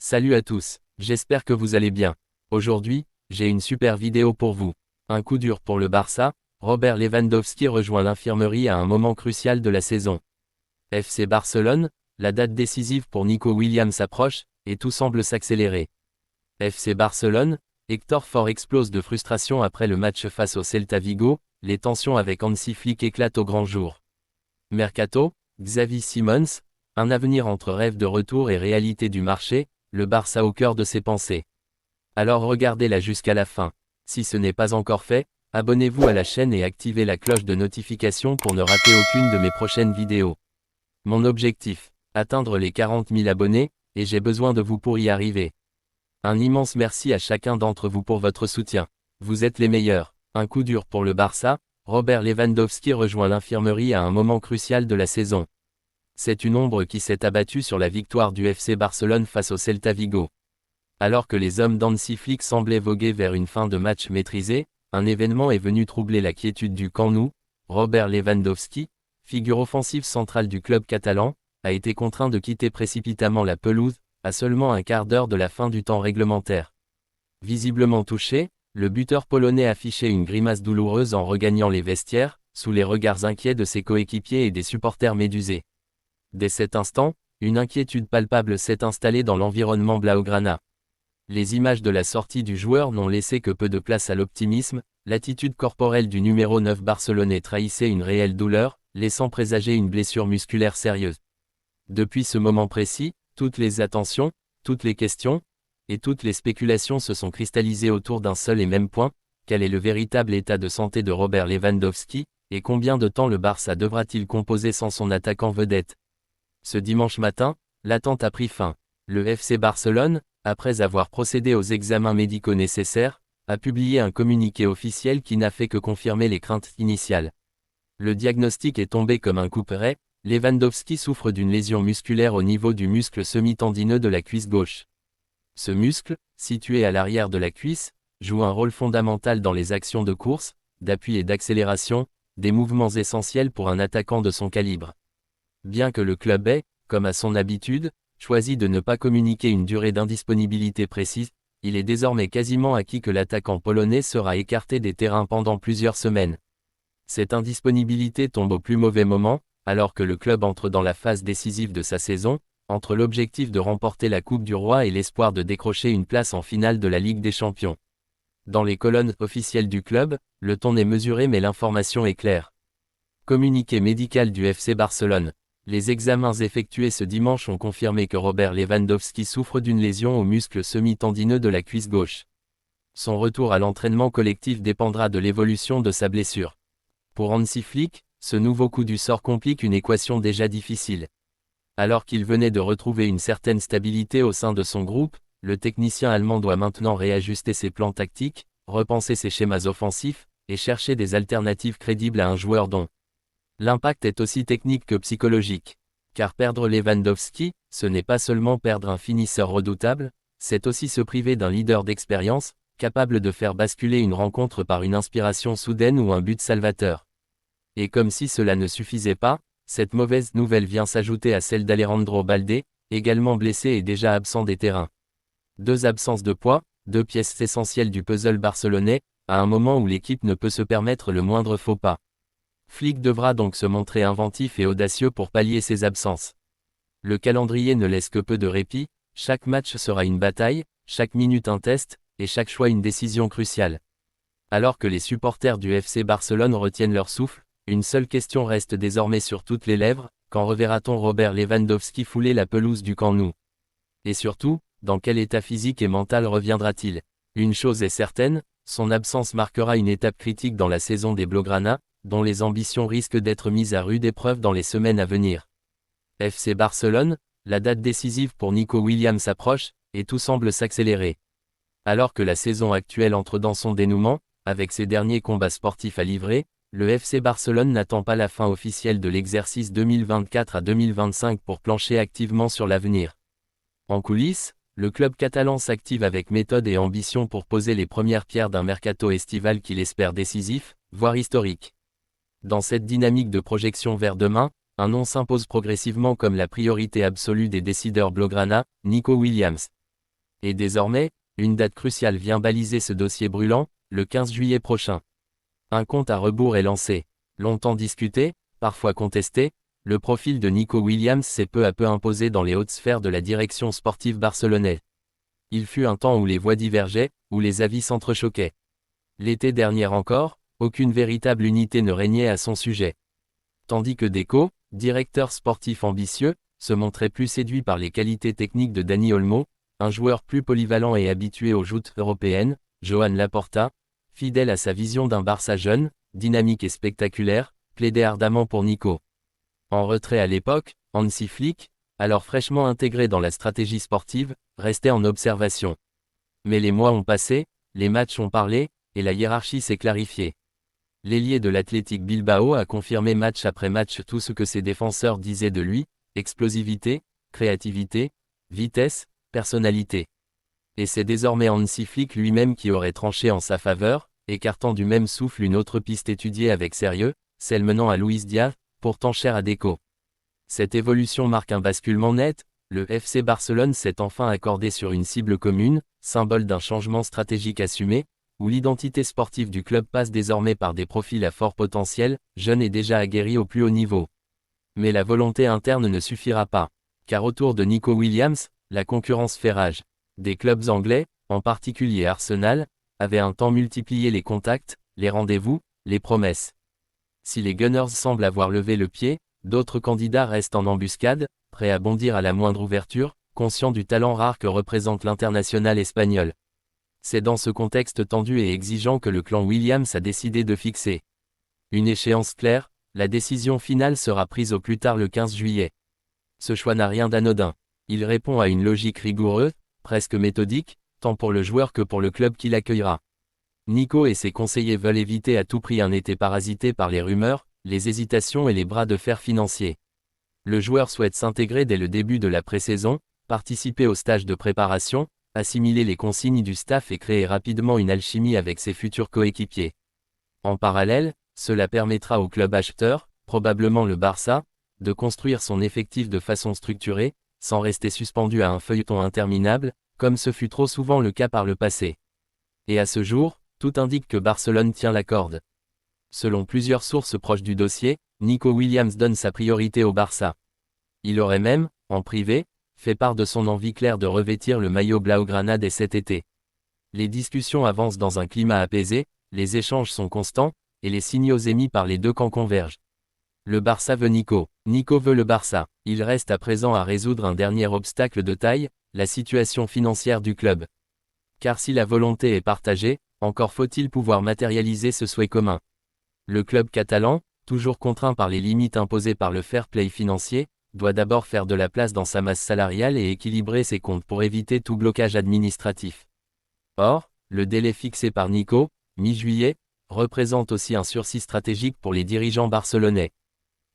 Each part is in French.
Salut à tous, j'espère que vous allez bien. Aujourd'hui, j'ai une super vidéo pour vous. Un coup dur pour le Barça, Robert Lewandowski rejoint l'infirmerie à un moment crucial de la saison. FC Barcelone, la date décisive pour Nico Williams approche, et tout semble s'accélérer. FC Barcelone, Hector Ford explose de frustration après le match face au Celta Vigo, les tensions avec Hansi Flick éclatent au grand jour. Mercato, Xavi Simons, un avenir entre rêve de retour et réalité du marché, le Barça au cœur de ses pensées. Alors regardez-la jusqu'à la fin. Si ce n'est pas encore fait, abonnez-vous à la chaîne et activez la cloche de notification pour ne rater aucune de mes prochaines vidéos. Mon objectif, atteindre les 40 000 abonnés, et j'ai besoin de vous pour y arriver. Un immense merci à chacun d'entre vous pour votre soutien. Vous êtes les meilleurs. Un coup dur pour le Barça, Robert Lewandowski rejoint l'infirmerie à un moment crucial de la saison. C'est une ombre qui s'est abattue sur la victoire du FC Barcelone face au Celta Vigo. Alors que les hommes d'Hansi Flick semblaient voguer vers une fin de match maîtrisée, un événement est venu troubler la quiétude du Camp Nou. Robert Lewandowski, figure offensive centrale du club catalan, a été contraint de quitter précipitamment la pelouse, à seulement un quart d'heure de la fin du temps réglementaire. Visiblement touché, le buteur polonais affichait une grimace douloureuse en regagnant les vestiaires, sous les regards inquiets de ses coéquipiers et des supporters médusés. Dès cet instant, une inquiétude palpable s'est installée dans l'environnement blaugrana. Les images de la sortie du joueur n'ont laissé que peu de place à l'optimisme, l'attitude corporelle du numéro 9 barcelonais trahissait une réelle douleur, laissant présager une blessure musculaire sérieuse. Depuis ce moment précis, toutes les attentions, toutes les questions, et toutes les spéculations se sont cristallisées autour d'un seul et même point: quel est le véritable état de santé de Robert Lewandowski, et combien de temps le Barça devra-t-il composer sans son attaquant vedette? Ce dimanche matin, l'attente a pris fin. Le FC Barcelone, après avoir procédé aux examens médicaux nécessaires, a publié un communiqué officiel qui n'a fait que confirmer les craintes initiales. Le diagnostic est tombé comme un coup près: Lewandowski souffre d'une lésion musculaire au niveau du muscle semi-tendineux de la cuisse gauche. Ce muscle, situé à l'arrière de la cuisse, joue un rôle fondamental dans les actions de course, d'appui et d'accélération, des mouvements essentiels pour un attaquant de son calibre. Bien que le club ait, comme à son habitude, choisi de ne pas communiquer une durée d'indisponibilité précise, il est désormais quasiment acquis que l'attaquant polonais sera écarté des terrains pendant plusieurs semaines. Cette indisponibilité tombe au plus mauvais moment, alors que le club entre dans la phase décisive de sa saison, entre l'objectif de remporter la Coupe du Roi et l'espoir de décrocher une place en finale de la Ligue des Champions. Dans les colonnes officielles du club, le ton est mesuré mais l'information est claire. Communiqué médical du FC Barcelone. Les examens effectués ce dimanche ont confirmé que Robert Lewandowski souffre d'une lésion au muscle semi-tendineux de la cuisse gauche. Son retour à l'entraînement collectif dépendra de l'évolution de sa blessure. Pour Hansi Flick, ce nouveau coup du sort complique une équation déjà difficile. Alors qu'il venait de retrouver une certaine stabilité au sein de son groupe, le technicien allemand doit maintenant réajuster ses plans tactiques, repenser ses schémas offensifs, et chercher des alternatives crédibles à un joueur dont l'impact est aussi technique que psychologique. Car perdre Lewandowski, ce n'est pas seulement perdre un finisseur redoutable, c'est aussi se priver d'un leader d'expérience, capable de faire basculer une rencontre par une inspiration soudaine ou un but salvateur. Et comme si cela ne suffisait pas, cette mauvaise nouvelle vient s'ajouter à celle d'Alejandro Balde, également blessé et déjà absent des terrains. Deux absences de poids, deux pièces essentielles du puzzle barcelonais, à un moment où l'équipe ne peut se permettre le moindre faux pas. Flick devra donc se montrer inventif et audacieux pour pallier ces absences. Le calendrier ne laisse que peu de répit, chaque match sera une bataille, chaque minute un test, et chaque choix une décision cruciale. Alors que les supporters du FC Barcelone retiennent leur souffle, une seule question reste désormais sur toutes les lèvres: quand reverra-t-on Robert Lewandowski fouler la pelouse du Camp Nou? Et surtout, dans quel état physique et mental reviendra-t-il? Une chose est certaine, son absence marquera une étape critique dans la saison des Blaugrana, dont les ambitions risquent d'être mises à rude épreuve dans les semaines à venir. FC Barcelone, la date décisive pour Nico Williams approche, et tout semble s'accélérer. Alors que la saison actuelle entre dans son dénouement, avec ses derniers combats sportifs à livrer, le FC Barcelone n'attend pas la fin officielle de l'exercice 2024 à 2025 pour plancher activement sur l'avenir. En coulisses, le club catalan s'active avec méthode et ambition pour poser les premières pierres d'un mercato estival qu'il espère décisif, voire historique. Dans cette dynamique de projection vers demain, un nom s'impose progressivement comme la priorité absolue des décideurs blaugrana: Nico Williams. Et désormais, une date cruciale vient baliser ce dossier brûlant, le 15 juillet prochain. Un compte à rebours est lancé. Longtemps discuté, parfois contesté, le profil de Nico Williams s'est peu à peu imposé dans les hautes sphères de la direction sportive barcelonaise. Il fut un temps où les voix divergeaient, où les avis s'entrechoquaient. L'été dernier encore, aucune véritable unité ne régnait à son sujet. Tandis que Deco, directeur sportif ambitieux, se montrait plus séduit par les qualités techniques de Dani Olmo, un joueur plus polyvalent et habitué aux joutes européennes, Joan Laporta, fidèle à sa vision d'un Barça jeune, dynamique et spectaculaire, plaidait ardemment pour Nico. En retrait à l'époque, Hansi Flick, alors fraîchement intégré dans la stratégie sportive, restait en observation. Mais les mois ont passé, les matchs ont parlé, et la hiérarchie s'est clarifiée. L'ailier de l'Athletic Bilbao a confirmé match après match tout ce que ses défenseurs disaient de lui, explosivité, créativité, vitesse, personnalité. Et c'est désormais Hansi Flick lui-même qui aurait tranché en sa faveur, écartant du même souffle une autre piste étudiée avec sérieux, celle menant à Luis Diaz, pourtant cher à Deco. Cette évolution marque un basculement net, le FC Barcelone s'est enfin accordé sur une cible commune, symbole d'un changement stratégique assumé, où l'identité sportive du club passe désormais par des profils à fort potentiel, jeunes et déjà aguerris au plus haut niveau. Mais la volonté interne ne suffira pas, car autour de Nico Williams, la concurrence fait rage. Des clubs anglais, en particulier Arsenal, avaient un temps multiplié les contacts, les rendez-vous, les promesses. Si les Gunners semblent avoir levé le pied, d'autres candidats restent en embuscade, prêts à bondir à la moindre ouverture, conscients du talent rare que représente l'international espagnol. C'est dans ce contexte tendu et exigeant que le clan Williams a décidé de fixer une échéance claire, la décision finale sera prise au plus tard le 15 juillet. Ce choix n'a rien d'anodin. Il répond à une logique rigoureuse, presque méthodique, tant pour le joueur que pour le club qui l'accueillera. Nico et ses conseillers veulent éviter à tout prix un été parasité par les rumeurs, les hésitations et les bras de fer financiers. Le joueur souhaite s'intégrer dès le début de la pré-saison, participer au stage de préparation, assimiler les consignes du staff et créer rapidement une alchimie avec ses futurs coéquipiers. En parallèle, cela permettra au club acheteur, probablement le Barça, de construire son effectif de façon structurée, sans rester suspendu à un feuilleton interminable, comme ce fut trop souvent le cas par le passé. Et à ce jour, tout indique que Barcelone tient la corde. Selon plusieurs sources proches du dossier, Nico Williams donne sa priorité au Barça. Il aurait même, en privé, fait part de son envie claire de revêtir le maillot blaugrana dès cet été. Les discussions avancent dans un climat apaisé, les échanges sont constants, et les signaux émis par les deux camps convergent. Le Barça veut Nico. Nico veut le Barça. Il reste à présent à résoudre un dernier obstacle de taille, la situation financière du club. Car si la volonté est partagée, encore faut-il pouvoir matérialiser ce souhait commun. Le club catalan, toujours contraint par les limites imposées par le fair play financier, doit d'abord faire de la place dans sa masse salariale et équilibrer ses comptes pour éviter tout blocage administratif. Or, le délai fixé par Nico, mi-juillet, représente aussi un sursis stratégique pour les dirigeants barcelonais.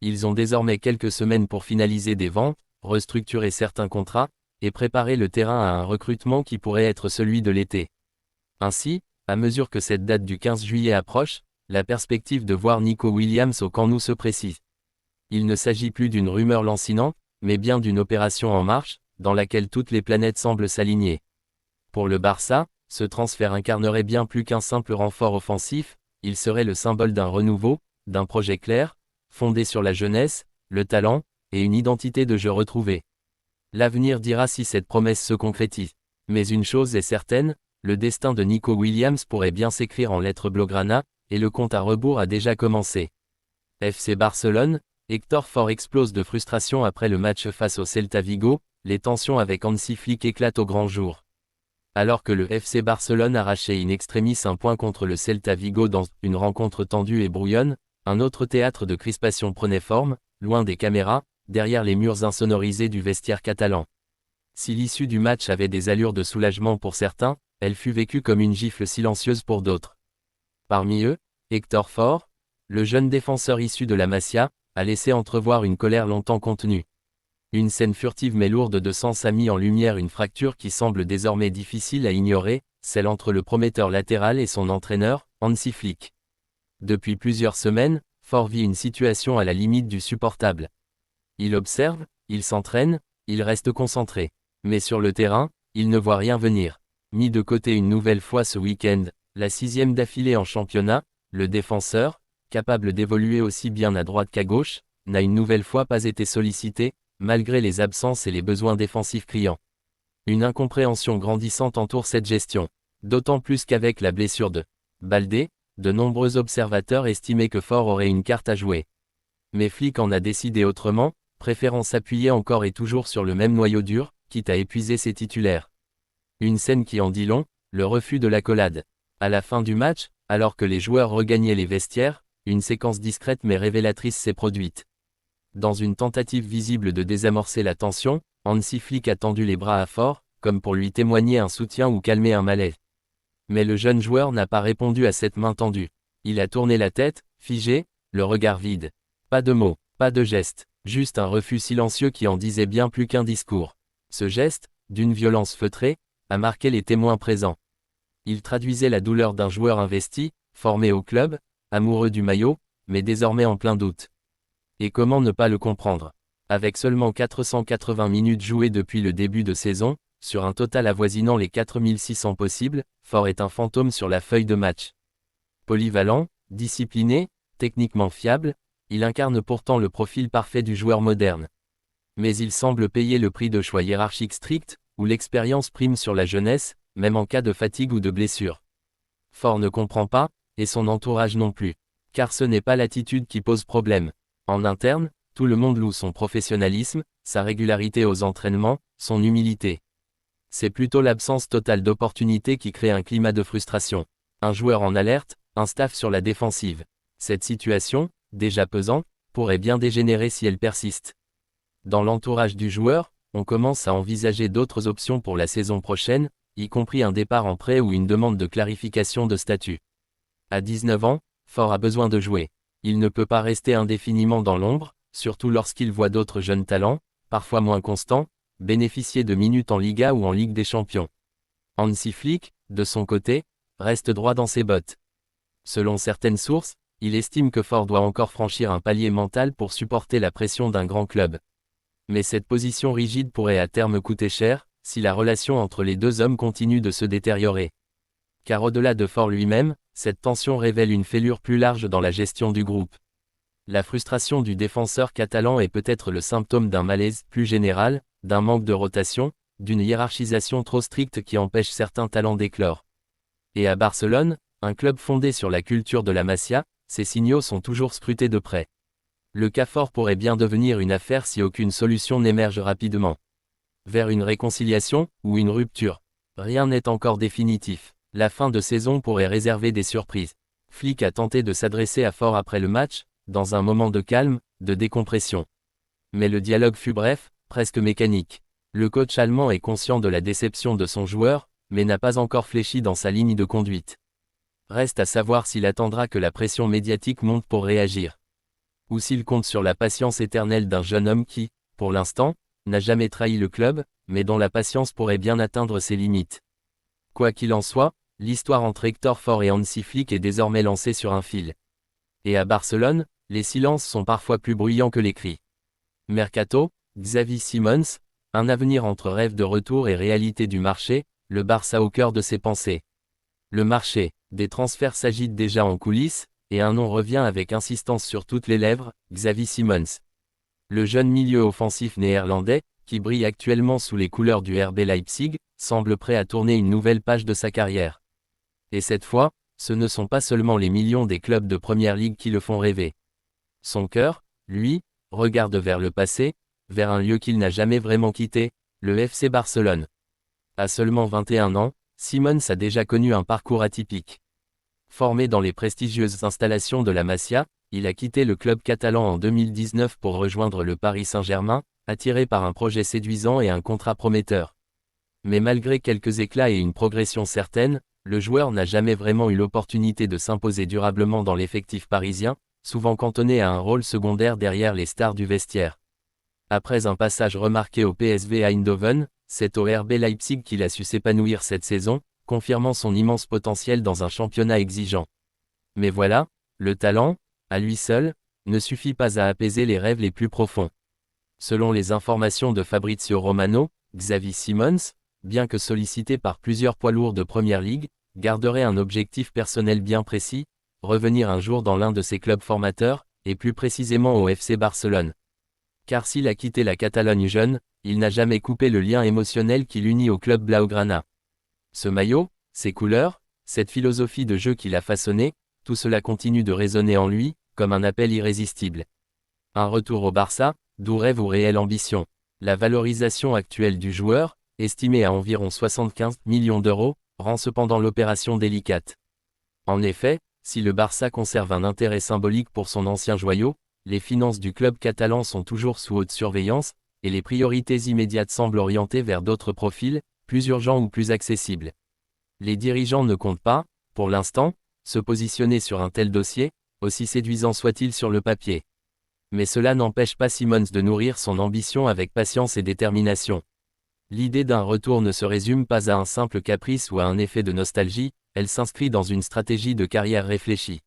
Ils ont désormais quelques semaines pour finaliser des ventes, restructurer certains contrats, et préparer le terrain à un recrutement qui pourrait être celui de l'été. Ainsi, à mesure que cette date du 15 juillet approche, la perspective de voir Nico Williams au Camp Nou se précise. Il ne s'agit plus d'une rumeur lancinante, mais bien d'une opération en marche, dans laquelle toutes les planètes semblent s'aligner. Pour le Barça, ce transfert incarnerait bien plus qu'un simple renfort offensif, il serait le symbole d'un renouveau, d'un projet clair, fondé sur la jeunesse, le talent, et une identité de jeu retrouvée. L'avenir dira si cette promesse se concrétise. Mais une chose est certaine, le destin de Nico Williams pourrait bien s'écrire en lettres blaugrana, et le compte à rebours a déjà commencé. FC Barcelone, Héctor Ford explose de frustration après le match face au Celta Vigo, les tensions avec Hansi Flick éclatent au grand jour. Alors que le FC Barcelone arrachait in extremis un point contre le Celta Vigo dans une rencontre tendue et brouillonne, un autre théâtre de crispation prenait forme, loin des caméras, derrière les murs insonorisés du vestiaire catalan. Si l'issue du match avait des allures de soulagement pour certains, elle fut vécue comme une gifle silencieuse pour d'autres. Parmi eux, Héctor Ford, le jeune défenseur issu de la Masia, a laissé entrevoir une colère longtemps contenue. Une scène furtive mais lourde de sens a mis en lumière une fracture qui semble désormais difficile à ignorer, celle entre le prometteur latéral et son entraîneur, Hansi Flick. Depuis plusieurs semaines, Ford vit une situation à la limite du supportable. Il observe, il s'entraîne, il reste concentré. Mais sur le terrain, il ne voit rien venir. Mis de côté une nouvelle fois ce week-end, la 6e d'affilée en championnat, le défenseur, capable d'évoluer aussi bien à droite qu'à gauche, n'a une nouvelle fois pas été sollicité, malgré les absences et les besoins défensifs criants. Une incompréhension grandissante entoure cette gestion. D'autant plus qu'avec la blessure de Baldé, de nombreux observateurs estimaient que Ford aurait une carte à jouer. Mais Flick en a décidé autrement, préférant s'appuyer encore et toujours sur le même noyau dur, quitte à épuiser ses titulaires. Une scène qui en dit long, le refus de l'accolade. À la fin du match, alors que les joueurs regagnaient les vestiaires, une séquence discrète mais révélatrice s'est produite. Dans une tentative visible de désamorcer la tension, Hansi Flick a tendu les bras à Ford, comme pour lui témoigner un soutien ou calmer un malaise. Mais le jeune joueur n'a pas répondu à cette main tendue. Il a tourné la tête, figé, le regard vide. Pas de mots, pas de geste, juste un refus silencieux qui en disait bien plus qu'un discours. Ce geste, d'une violence feutrée, a marqué les témoins présents. Il traduisait la douleur d'un joueur investi, formé au club, amoureux du maillot, mais désormais en plein doute. Et comment ne pas le comprendre? Avec seulement 480 minutes jouées depuis le début de saison, sur un total avoisinant les 4600 possibles, Ford est un fantôme sur la feuille de match. Polyvalent, discipliné, techniquement fiable, il incarne pourtant le profil parfait du joueur moderne. Mais il semble payer le prix de choix hiérarchiques stricts, où l'expérience prime sur la jeunesse, même en cas de fatigue ou de blessure. Ford ne comprend pas, et son entourage non plus. Car ce n'est pas l'attitude qui pose problème. En interne, tout le monde loue son professionnalisme, sa régularité aux entraînements, son humilité. C'est plutôt l'absence totale d'opportunités qui crée un climat de frustration. Un joueur en alerte, un staff sur la défensive. Cette situation, déjà pesante, pourrait bien dégénérer si elle persiste. Dans l'entourage du joueur, on commence à envisager d'autres options pour la saison prochaine, y compris un départ en prêt ou une demande de clarification de statut. À 19 ans, Ford a besoin de jouer. Il ne peut pas rester indéfiniment dans l'ombre, surtout lorsqu'il voit d'autres jeunes talents, parfois moins constants, bénéficier de minutes en Liga ou en Ligue des Champions. Hansi Flick, de son côté, reste droit dans ses bottes. Selon certaines sources, il estime que Ford doit encore franchir un palier mental pour supporter la pression d'un grand club. Mais cette position rigide pourrait à terme coûter cher, si la relation entre les deux hommes continue de se détériorer. Car au-delà de Ford lui-même, cette tension révèle une fêlure plus large dans la gestion du groupe. La frustration du défenseur catalan est peut-être le symptôme d'un malaise plus général, d'un manque de rotation, d'une hiérarchisation trop stricte qui empêche certains talents d'éclore. Et à Barcelone, un club fondé sur la culture de la Masia, ces signaux sont toujours scrutés de près. Le cas Ford pourrait bien devenir une affaire si aucune solution n'émerge rapidement. Vers une réconciliation, ou une rupture. Rien n'est encore définitif. La fin de saison pourrait réserver des surprises. Flick a tenté de s'adresser à Ford après le match, dans un moment de calme, de décompression. Mais le dialogue fut bref, presque mécanique. Le coach allemand est conscient de la déception de son joueur, mais n'a pas encore fléchi dans sa ligne de conduite. Reste à savoir s'il attendra que la pression médiatique monte pour réagir. Ou s'il compte sur la patience éternelle d'un jeune homme qui, pour l'instant, n'a jamais trahi le club, mais dont la patience pourrait bien atteindre ses limites. Quoi qu'il en soit, l'histoire entre Hector Ford et Hansi Flick est désormais lancée sur un fil. Et à Barcelone, les silences sont parfois plus bruyants que les cris. Mercato, Xavi Simons, un avenir entre rêve de retour et réalité du marché, le Barça au cœur de ses pensées. Le marché, des transferts s'agitent déjà en coulisses, et un nom revient avec insistance sur toutes les lèvres, Xavi Simons. Le jeune milieu offensif néerlandais, qui brille actuellement sous les couleurs du RB Leipzig, semble prêt à tourner une nouvelle page de sa carrière. Et cette fois, ce ne sont pas seulement les millions des clubs de première ligue qui le font rêver. Son cœur, lui, regarde vers le passé, vers un lieu qu'il n'a jamais vraiment quitté, le FC Barcelone. À seulement 21 ans, Simons a déjà connu un parcours atypique. Formé dans les prestigieuses installations de la Masia, il a quitté le club catalan en 2019 pour rejoindre le Paris Saint-Germain, attiré par un projet séduisant et un contrat prometteur. Mais malgré quelques éclats et une progression certaine, le joueur n'a jamais vraiment eu l'opportunité de s'imposer durablement dans l'effectif parisien, souvent cantonné à un rôle secondaire derrière les stars du vestiaire. Après un passage remarqué au PSV Eindhoven, c'est au RB Leipzig qu'il a su s'épanouir cette saison, confirmant son immense potentiel dans un championnat exigeant. Mais voilà, le talent, à lui seul, ne suffit pas à apaiser les rêves les plus profonds. Selon les informations de Fabrizio Romano, Xavi Simons, bien que sollicité par plusieurs poids lourds de Première Ligue, garderait un objectif personnel bien précis, revenir un jour dans l'un de ses clubs formateurs, et plus précisément au FC Barcelone. Car s'il a quitté la Catalogne jeune, il n'a jamais coupé le lien émotionnel qui l'unit au club blaugrana. Ce maillot, ses couleurs, cette philosophie de jeu qu'il a façonnée, tout cela continue de résonner en lui, comme un appel irrésistible. Un retour au Barça, d'où rêve ou réelle ambition. La valorisation actuelle du joueur, estimée à environ 75 millions d'euros, rend cependant l'opération délicate. En effet, si le Barça conserve un intérêt symbolique pour son ancien joyau, les finances du club catalan sont toujours sous haute surveillance, et les priorités immédiates semblent orientées vers d'autres profils, plus urgents ou plus accessibles. Les dirigeants ne comptent pas, pour l'instant, se positionner sur un tel dossier, aussi séduisant soit-il sur le papier. Mais cela n'empêche pas Simons de nourrir son ambition avec patience et détermination. L'idée d'un retour ne se résume pas à un simple caprice ou à un effet de nostalgie, elle s'inscrit dans une stratégie de carrière réfléchie.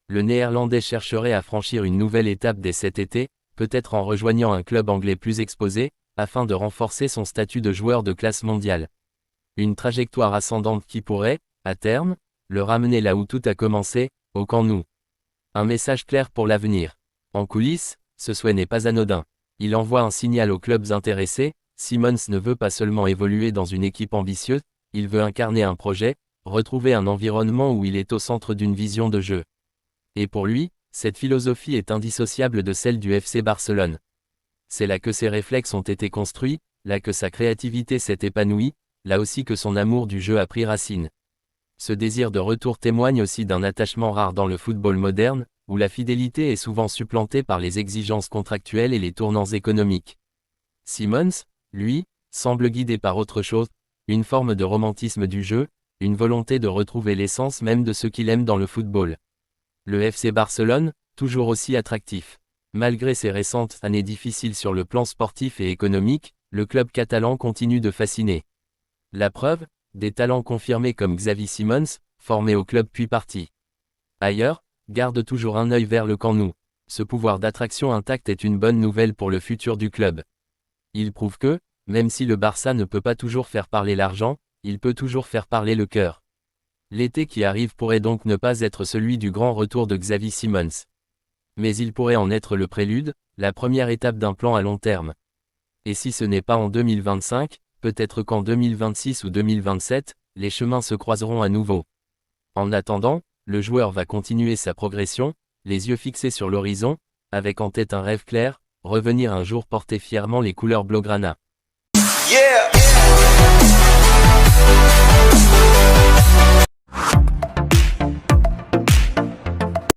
Le Néerlandais chercherait à franchir une nouvelle étape dès cet été, peut-être en rejoignant un club anglais plus exposé, afin de renforcer son statut de joueur de classe mondiale. Une trajectoire ascendante qui pourrait, à terme, le ramener là où tout a commencé, au Camp Nou. Un message clair pour l'avenir. En coulisses, ce souhait n'est pas anodin. Il envoie un signal aux clubs intéressés, Simons ne veut pas seulement évoluer dans une équipe ambitieuse, il veut incarner un projet, retrouver un environnement où il est au centre d'une vision de jeu. Et pour lui, cette philosophie est indissociable de celle du FC Barcelone. C'est là que ses réflexes ont été construits, là que sa créativité s'est épanouie, là aussi que son amour du jeu a pris racine. Ce désir de retour témoigne aussi d'un attachement rare dans le football moderne, où la fidélité est souvent supplantée par les exigences contractuelles et les tournants économiques. Simons, lui, semble guidé par autre chose, une forme de romantisme du jeu, une volonté de retrouver l'essence même de ce qu'il aime dans le football. Le FC Barcelone, toujours aussi attractif. Malgré ses récentes années difficiles sur le plan sportif et économique, le club catalan continue de fasciner. La preuve, des talents confirmés comme Xavi Simons, formé au club puis parti ailleurs, garde toujours un œil vers le Camp Nou. Ce pouvoir d'attraction intact est une bonne nouvelle pour le futur du club. Il prouve que, même si le Barça ne peut pas toujours faire parler l'argent, il peut toujours faire parler le cœur. L'été qui arrive pourrait donc ne pas être celui du grand retour de Xavi Simons. Mais il pourrait en être le prélude, la première étape d'un plan à long terme. Et si ce n'est pas en 2025, peut-être qu'en 2026 ou 2027, les chemins se croiseront à nouveau. En attendant, le joueur va continuer sa progression, les yeux fixés sur l'horizon, avec en tête un rêve clair, revenir un jour porter fièrement les couleurs blaugrana. Yeah!